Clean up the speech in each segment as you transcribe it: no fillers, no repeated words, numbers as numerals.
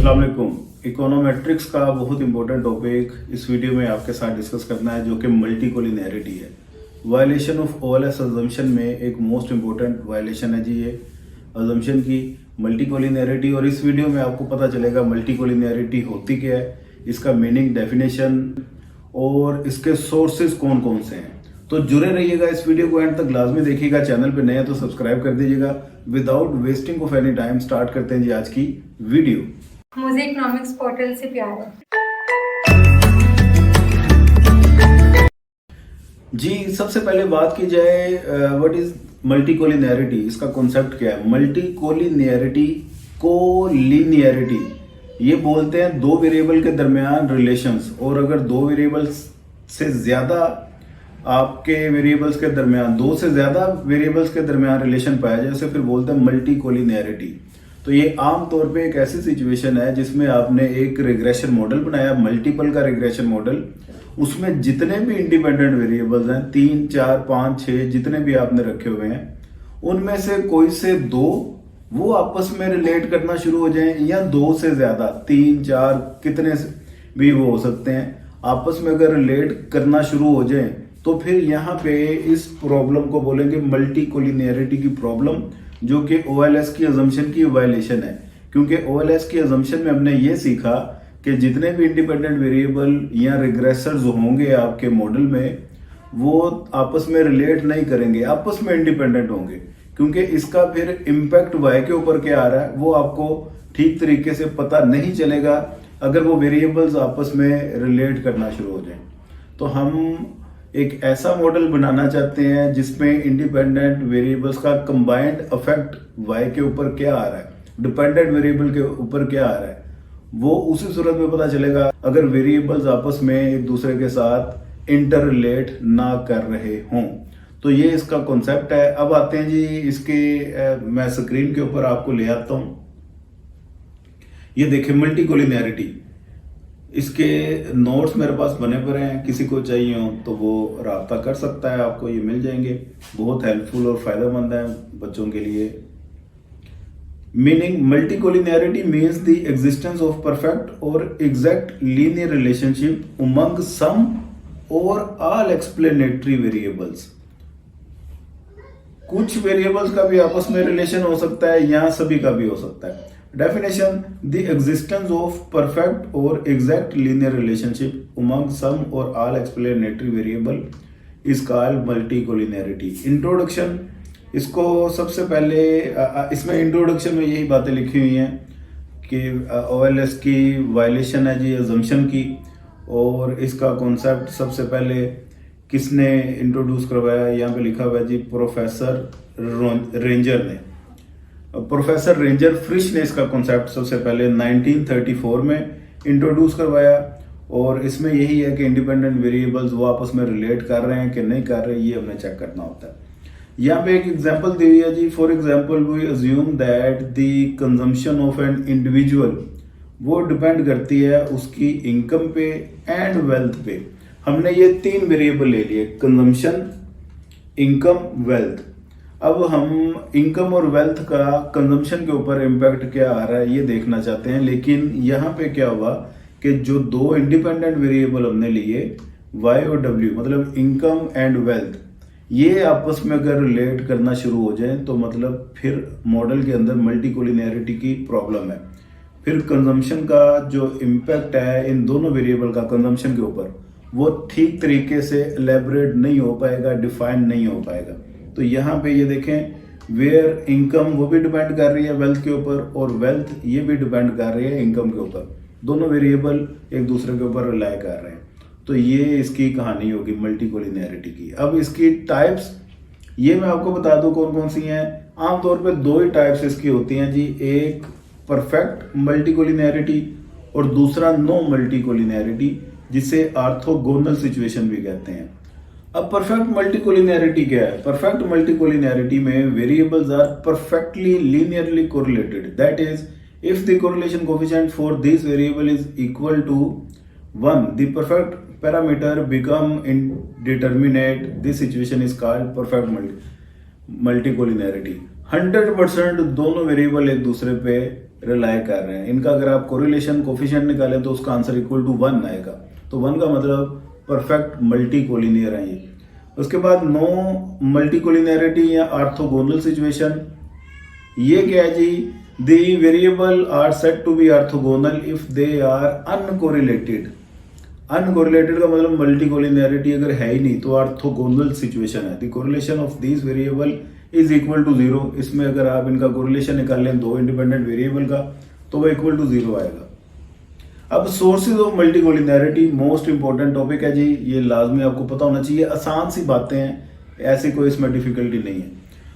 अस्सलाम वालेकुम। इकोनोमेट्रिक्स का बहुत इंपॉर्टेंट टॉपिक इस वीडियो में आपके साथ डिस्कस करना है, जो कि मल्टीकोलिनियरिटी है। वायलेशन ऑफ ओएलएस अजम्पशन में एक मोस्ट इंपॉर्टेंट वायलेशन है जी ये अजम्पशन की मल्टीकोलिनियरिटी। और इस वीडियो में आपको पता चलेगा मल्टीकोलिनियरिटी होती क्या है, इसका मीनिंग, डेफिनेशन और इसके सोर्सेज कौन कौन से हैं। तो जुड़े रहिएगा, इस वीडियो को एंड तक लाजमी देखिएगा। चैनल पे नए हैं तो सब्सक्राइब कर दीजिएगा। Without wasting of any time start करते हैं जी आज की वीडियो। मुझे इकोनॉमिक्स पोर्टल से प्यार है जी। सबसे पहले बात की जाए व्हाट इज मल्टीकोलिनियरिटी, इसका कॉन्सेप्ट क्या है। मल्टीकोलिनियरिटी, कोलिनियरिटी ये बोलते हैं दो वेरिएबल के दरमियान रिलेशंस, और अगर दो वेरिएबल्स से ज्यादा आपके वेरिएबल्स के दरमियान, दो से ज्यादा वेरिएबल्स के दरमियान रिलेशन पाया जाए उसे फिर बोलते हैं मल्टीकोलिनियरिटी। तो ये आम तौर पे एक ऐसी सिचुएशन है जिसमें आपने एक रिग्रेशन मॉडल बनाया, मल्टीपल का रिग्रेशन मॉडल। उसमें जितने भी इंडिपेंडेंट वेरिएबल्स हैं, 3, 4, 5, 6 जितने भी आपने रखे हुए हैं, उनमें से कोई से दो वो आपस में रिलेट करना शुरू हो जाएं, या दो से ज्यादा, 3, 4 कितने भी वो हो सकते हैं, आपस में अगर रिलेट करना शुरू हो जाए तो फिर यहाँ पे इस प्रॉब्लम को बोलेंगे मल्टीकोलिनियरिटी की प्रॉब्लम, जो कि ओएलएस की अजम्पशन की वायलेशन है। क्योंकि ओएलएस की अजम्पशन में हमने ये सीखा कि जितने भी इंडिपेंडेंट वेरिएबल या रिग्रेसर्स होंगे आपके मॉडल में, वो आपस में रिलेट नहीं करेंगे, आपस में इंडिपेंडेंट होंगे। क्योंकि इसका फिर इम्पैक्ट वाई के ऊपर क्या आ रहा है वो आपको ठीक तरीके से पता नहीं चलेगा अगर वो वेरिएबल्स आपस में रिलेट करना शुरू हो जाए। तो हम एक ऐसा मॉडल बनाना चाहते हैं जिसमें इंडिपेंडेंट वेरिएबल्स का कंबाइंड इफेक्ट वाई के ऊपर क्या आ रहा है, डिपेंडेंट वेरिएबल के ऊपर क्या आ रहा है, वो उसी सूरत में पता चलेगा अगर वेरिएबल्स आपस में एक दूसरे के साथ इंटर रिलेट ना कर रहे हों। तो ये इसका कॉन्सेप्ट है। अब आते हैं जी इसके मैं स्क्रीन के ऊपर आपको ले आता हूं। ये देखिए मल्टीकोलिनियरिटी, इसके नोट्स मेरे पास बने पड़े हैं, किसी को चाहिए हो तो वो राब्ता कर सकता है, आपको ये मिल जाएंगे। बहुत हेल्पफुल और फायदेमंद है बच्चों के लिए। Meaning, multicollinearity means the existence of perfect और एग्जैक्ट लीनियर रिलेशनशिप अमंग सम और ऑल एक्सप्लेनेटरी वेरिएबल्स। कुछ वेरिएबल्स का भी आपस में रिलेशन हो सकता है या सभी का भी हो सकता है। Definition: the existence of perfect or exact linear relationship among some or all explanatory variable is called multicollinearity. Introduction, इसको सबसे पहले इसमें इंट्रोडक्शन में यही बातें लिखी हुई हैं कि ओएलएस की वायलेशन है जी अजम्पशन की, और इसका कॉन्सेप्ट सबसे पहले किसने इंट्रोड्यूस करवाया, यहाँ पे लिखा हुआ है जी प्रोफेसर रेंजर ने। प्रोफेसर रेंजर फ्रिश ने इसका कॉन्सेप्ट सबसे पहले 1934 में इंट्रोड्यूस करवाया, और इसमें यही है कि इंडिपेंडेंट वेरिएबल्स वो आपस में रिलेट कर रहे हैं कि नहीं कर रहे, ये हमें चेक करना होता है। यहाँ पे एक एग्जांपल दी हुई है जी। For example we assume that the consumption of an individual, वो डिपेंड करती है उसकी इनकम पे एंड वेल्थ पे। हमने ये तीन वेरिएबल ले लिए, कंजम्पशन, इनकम, वेल्थ। अब हम इनकम और वेल्थ का कंजम्पशन के ऊपर इम्पैक्ट क्या आ रहा है ये देखना चाहते हैं। लेकिन यहाँ पे क्या हुआ कि जो दो इंडिपेंडेंट वेरिएबल हमने लिए, y और w, मतलब इनकम एंड वेल्थ, ये आपस में अगर रिलेट करना शुरू हो जाए तो मतलब फिर मॉडल के अंदर मल्टीकोलिनियरिटी की प्रॉब्लम है। फिर कंजम्पशन का जो इम्पैक्ट है इन दोनों वेरिएबल का कंजम्पशन के ऊपर, वो ठीक तरीके से एलेबोरेट नहीं हो पाएगा, डिफाइन नहीं हो पाएगा। तो यहाँ पे ये देखें, वेयर इनकम वो भी डिपेंड कर रही है वेल्थ के ऊपर, और वेल्थ ये भी डिपेंड कर रही है इनकम के ऊपर। दोनों वेरिएबल एक दूसरे के ऊपर रिलाई कर रहे हैं। तो ये इसकी कहानी होगी मल्टीकोलिनियरिटी की। अब इसकी टाइप्स ये मैं आपको बता दूं कौन कौन सी हैं। आमतौर पे दो ही टाइप्स इसकी होती हैं जी, एक परफेक्ट मल्टीकोलिनियरिटी और दूसरा नो मल्टीकोलिनियरिटी, जिसे ऑर्थोगोनल सिचुएशन भी कहते हैं। अब परफेक्ट मल्टीकोलिनियरिटी क्या है। परफेक्ट मल्टीकोलिनियरिटी में variables are perfectly linearly correlated, that is if the correlation coefficient for this variable is equal to 1, the perfect parameter become indeterminate. This situation is called perfect multicollinearity. 100% दोनों variable एक दूसरे पे rely कर रहे हैं। इनका अगर आप कोरिलेशन कोफिशिएंट निकालें तो उसका आंसर इक्वल टू 1 आएगा। तो 1 का मतलब परफेक्ट मल्टी कोलिनियर है ये। उसके बाद नो मल्टी कोलिनियरिटी या ऑर्थोगोनल सिचुएशन, ये क्या है जी, the variable are said to be orthogonal if they are uncorrelated. Uncorrelated का मतलब मल्टी कोलिनियरिटी अगर है ही नहीं तो ऑर्थोगोनल सिचुएशन है। The correlation of this variable is equal to 0। इसमें अगर आप इनका कोरिलेशन निकाल लें दो इंडिपेंडेंट वेरिएबल का तो वो इक्वल टू 0 आएगा। अब sources of multi collinearity most important topic है जी, ये लाजमी आपको पता होना चाहिए। आसान सी बातें हैं, ऐसी कोई इसमें डिफिकल्टी नहीं है।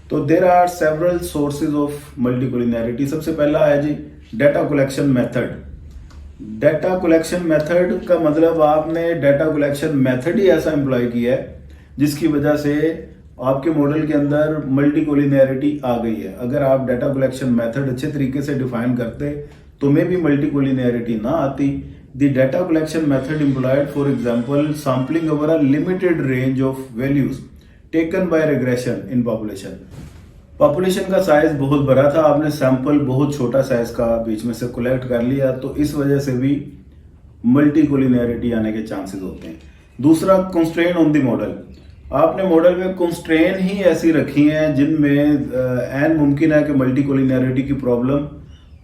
तो there are several sources of multicollinearity. सबसे पहला है जी data collection method. Data collection method का मतलब आपने डाटा कलेक्शन मेथड ही ऐसा एम्प्लॉय किया है जिसकी वजह से आपके मॉडल के अंदर मल्टी कोलिनियरिटी आ गई है। अगर आप डाटा कलेक्शन मेथड अच्छे तरीके से डिफाइन करते तो में भी मल्टी कोलिनियरिटी ना आती। The data collection method employed for example sampling over a limited range of values taken by regression in population. Population का साइज बहुत बड़ा था, आपने सैंपल बहुत छोटा साइज का बीच में से कलेक्ट कर लिया, तो इस वजह से भी मल्टी कोलिनियरिटी आने के चांसेस होते हैं। दूसरा कंस्ट्रेन ऑन द मॉडल। आपने मॉडल में कंस्ट्रेन ही ऐसी रखी हैं जिनमें एन मुमकिन है कि मल्टी कोलिनियरिटी की प्रॉब्लम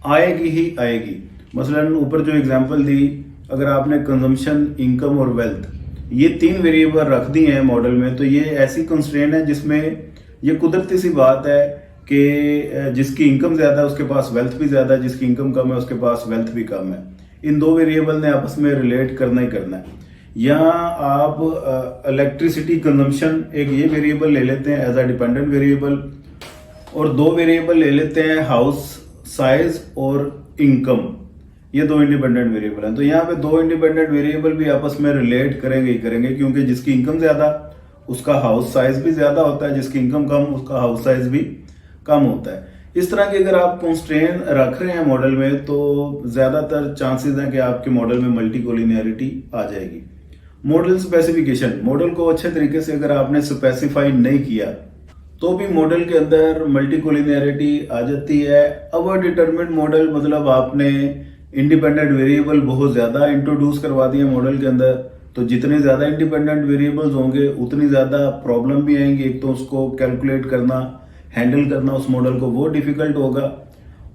आएगी ही आएगी। मसलन ऊपर जो एग्जांपल दी, अगर आपने कंजम्पशन, इनकम और वेल्थ ये 3 वेरिएबल रख दिए हैं मॉडल में, तो ये ऐसी कंस्ट्रेन है जिसमें ये कुदरती सी बात है कि जिसकी इनकम ज्यादा है उसके पास वेल्थ भी ज्यादा है, जिसकी इनकम कम है उसके पास वेल्थ भी कम है। इन 2 वेरिएबल ने आपस में रिलेट करना ही करना है। यहाँ आप इलेक्ट्रिसिटी कंजम्पशन एक ये वेरिएबल ले लेते हैं एज अ डिपेंडेंट वेरिएबल, और 2 वेरिएबल ले लेते हैं हाउस साइज और इनकम, ये 2 इंडिपेंडेंट वेरिएबल हैं। तो यहाँ पे 2 इंडिपेंडेंट वेरिएबल भी आपस में रिलेट करेंगे ही करेंगे, क्योंकि जिसकी इनकम ज्यादा उसका हाउस साइज भी ज्यादा होता है, जिसकी इनकम कम उसका हाउस साइज भी कम होता है। इस तरह की अगर आप कंस्ट्रेन रख रहे हैं मॉडल में तो ज्यादातर चांसेस हैं कि आपके मॉडल में मल्टी कोलिनियरिटी आ जाएगी। मॉडल स्पेसिफिकेशन, मॉडल को अच्छे तरीके से अगर आपने स्पेसिफाई नहीं किया तो भी मॉडल के अंदर मल्टी कोलिनियरिटी आ जाती है। अवर डिटरमिन्ड मॉडल मतलब आपने इंडिपेंडेंट वेरिएबल बहुत ज्यादा इंट्रोड्यूस करवा दिए मॉडल के अंदर, तो जितने ज्यादा इंडिपेंडेंट वेरिएबल्स होंगे उतनी ज्यादा प्रॉब्लम भी आएंगी। एक तो उसको कैलकुलेट करना, हैंडल करना उस मॉडल को वो डिफिकल्ट होगा,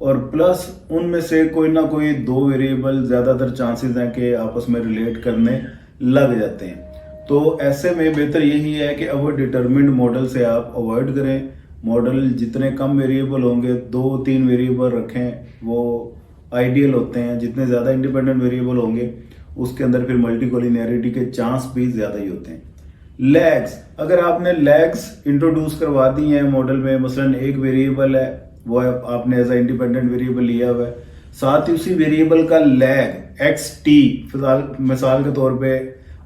और प्लस उनमें से कोई ना कोई 2 वेरिएबल ज्यादातर चांसेस हैं कि आपस में रिलेट करने लग जाते हैं। तो ऐसे में बेहतर यही है कि अवर डिटरमिन्ड मॉडल से आप अवॉइड करें। मॉडल जितने कम वेरिएबल होंगे, 2-3 वेरिएबल रखें, वो आइडियल होते हैं। जितने ज्यादा इंडिपेंडेंट वेरिएबल होंगे उसके अंदर फिर मल्टी कोलिनियरिटी के चांस भी ज्यादा ही होते हैं। लैग्स, अगर आपने लैग्स इंट्रोड्यूस करवा दी हैं मॉडल में, मसलन एक वेरिएबल है वो आपने एज अ इंडिपेंडेंट वेरिएबल लिया हुआ है, साथ ही उसी वेरिएबल का लैग xt मिसाल के तौर पे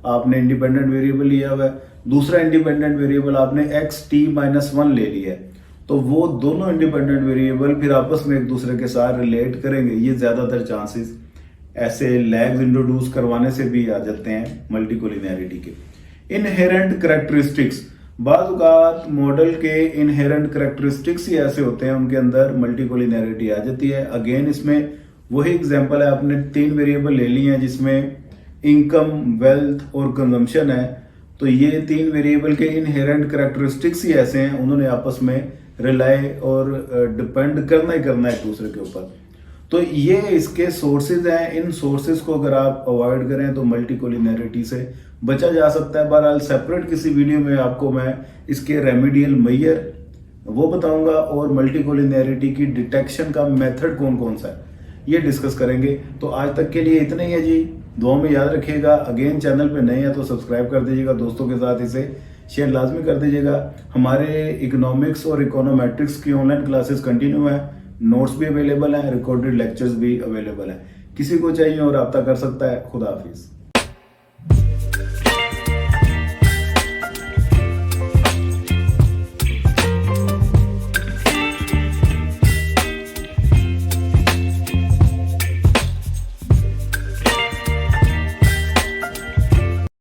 आपने इंडिपेंडेंट वेरिएबल लिया हुआ है, दूसरा इंडिपेंडेंट वेरिएबल आपने xt-1 ले लिया है, तो वो दोनों इंडिपेंडेंट वेरिएबल फिर आपस में एक दूसरे के साथ रिलेट करेंगे। ये ज्यादातर चांसेस ऐसे लैग्स इंट्रोड्यूस करवाने से भी आ जाते हैं मल्टी कोलिनियरिटी के। इनहेरेंट करैक्टरिस्टिक्स, बाद औक़ात मॉडल के इनहेरेंट करैक्टरिस्टिक्स ही ऐसे होते हैं उनके अंदर मल्टी कोलिनियरिटी आ जाती है। अगेन इसमें वही एग्जांपल है, आपने 3 वेरिएबल ले लिए हैं जिसमें इनकम, वेल्थ और कंजम्पशन है, तो ये 3 वेरिएबल के इनहेरेंट करैक्टरिस्टिक्स ही ऐसे हैं, उन्होंने आपस में रिलाई और डिपेंड करना ही करना है एक दूसरे के ऊपर। तो ये इसके सोर्सेज हैं। इन सोर्सेज को अगर आप अवॉइड करें तो मल्टी कोलिनियरिटी से बचा जा सकता है। बहरहाल सेपरेट किसी वीडियो में आपको मैं इसके रेमेडियल मेजर वो बताऊंगा और मल्टी कोलिनियरिटी की डिटेक्शन का मेथड कौन कौन सा है ये डिस्कस करेंगे। तो आज तक के लिए इतना ही है जी, दुआ में याद रखिएगा। अगेन चैनल पे नए हैं तो सब्सक्राइब कर दीजिएगा, दोस्तों के साथ इसे शेयर लाजमी कर दीजिएगा। हमारे इकोनॉमिक्स और इकोनोमेट्रिक्स की ऑनलाइन क्लासेस कंटिन्यू है, नोट्स भी अवेलेबल हैं, रिकॉर्डेड लेक्चर्स भी अवेलेबल हैं। किसी को चाहिए और रब्ता कर सकता है। खुदा हाफिज।